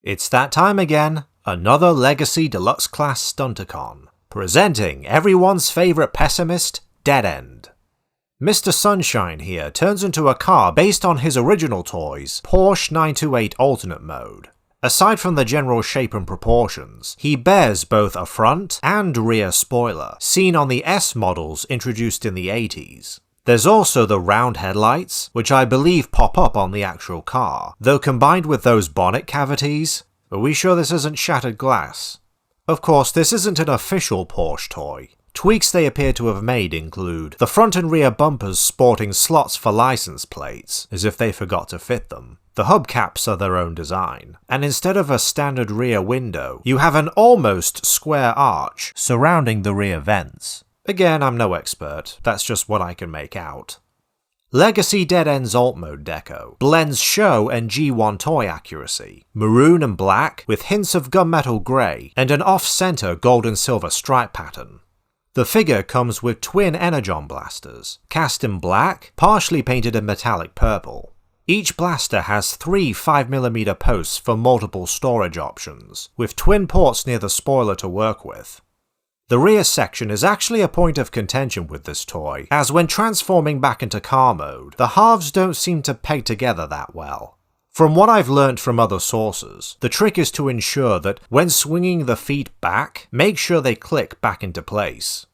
It's that time again, another Legacy Deluxe Class Stunticon, presenting everyone's favourite pessimist, Dead End. Mr. Sunshine here turns into a car based on his original toy's Porsche 928 alternate mode. Aside from the general shape and proportions, he bears both a front and rear spoiler, seen on the S models introduced in the 80s. There's also the round headlights, which I believe pop up on the actual car, though combined with those bonnet cavities, are we sure this isn't shattered glass? Of course, this isn't an official Porsche toy. Tweaks they appear to have made include the front and rear bumpers sporting slots for license plates, as if they forgot to fit them. The hubcaps are their own design, and instead of a standard rear window, you have an almost square arch surrounding the rear vents. Again, I'm no expert, that's just what I can make out. Legacy Dead End's alt mode deco blends show and G1 toy accuracy, maroon and black with hints of gunmetal grey and an off-center gold and silver stripe pattern. The figure comes with twin energon blasters, cast in black, partially painted in metallic purple. Each blaster has three 5mm posts for multiple storage options, with twin ports near the spoiler to work with. The rear section is actually a point of contention with this toy, as when transforming back into car mode, the halves don't seem to peg together that well. From what I've learnt from other sources, the trick is to ensure that when swinging the feet back, make sure they click back into place.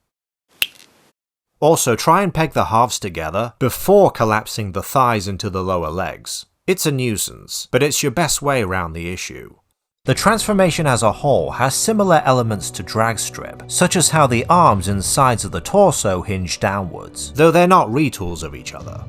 Also, try and peg the halves together before collapsing the thighs into the lower legs. It's a nuisance, but it's your best way around the issue. The transformation as a whole has similar elements to drag strip, such as how the arms and sides of the torso hinge downwards, though they're not retools of each other.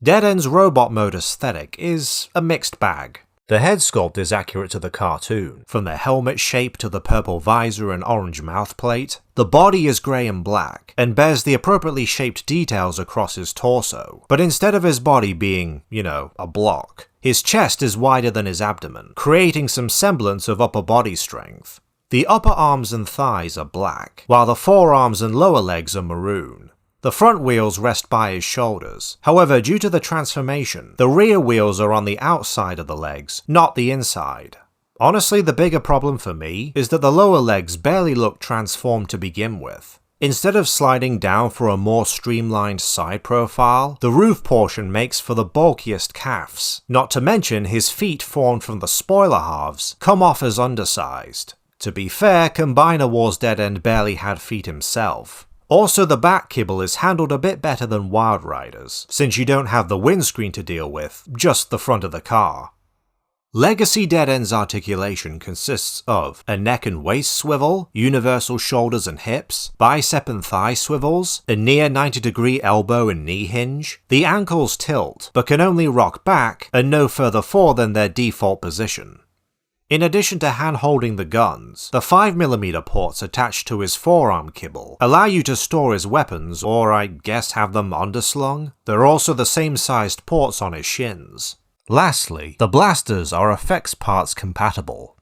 Dead End's robot mode aesthetic is a mixed bag. The head sculpt is accurate to the cartoon, from the helmet shape to the purple visor and orange mouthplate. The body is grey and black, and bears the appropriately shaped details across his torso, but instead of his body being, a block, his chest is wider than his abdomen, creating some semblance of upper body strength. The upper arms and thighs are black, while the forearms and lower legs are maroon. The front wheels rest by his shoulders. However, due to the transformation, the rear wheels are on the outside of the legs, not the inside. Honestly, the bigger problem for me is that the lower legs barely look transformed to begin with. Instead of sliding down for a more streamlined side profile, the roof portion makes for the bulkiest calves. Not to mention his feet formed from the spoiler halves come off as undersized. To be fair, Combiner Wars Dead End barely had feet himself. Also, the back kibble is handled a bit better than Wild Rider's, since you don't have the windscreen to deal with, just the front of the car. Legacy Dead End's articulation consists of a neck and waist swivel, universal shoulders and hips, bicep and thigh swivels, a near 90-degree elbow and knee hinge. The ankles tilt, but can only rock back and no further forward than their default position. In addition to hand-holding the guns, the 5mm ports attached to his forearm kibble allow you to store his weapons, or I guess have them underslung. There are also the same sized ports on his shins. Lastly, the blasters are effects parts compatible.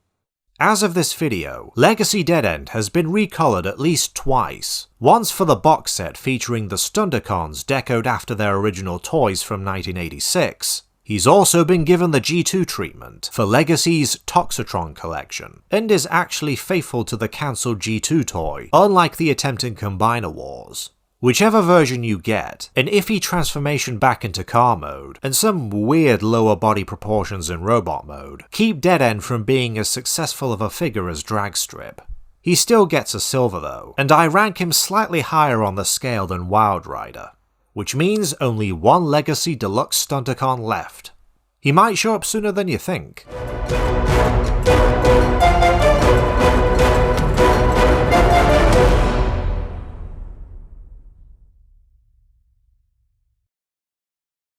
As of this video, Legacy Dead End has been recolored at least twice. Once for the box set featuring the Stunticons decoed after their original toys from 1986. He's also been given the G2 treatment for Legacy's Toxitron collection, and is actually faithful to the cancelled G2 toy, unlike the attempted Combiner Wars. Whichever version you get, an iffy transformation back into car mode, and some weird lower body proportions in robot mode, keep Dead End from being as successful of a figure as Dragstrip. He still gets a silver though, and I rank him slightly higher on the scale than Wild Rider. Which means only one Legacy Deluxe Stunticon left. He might show up sooner than you think.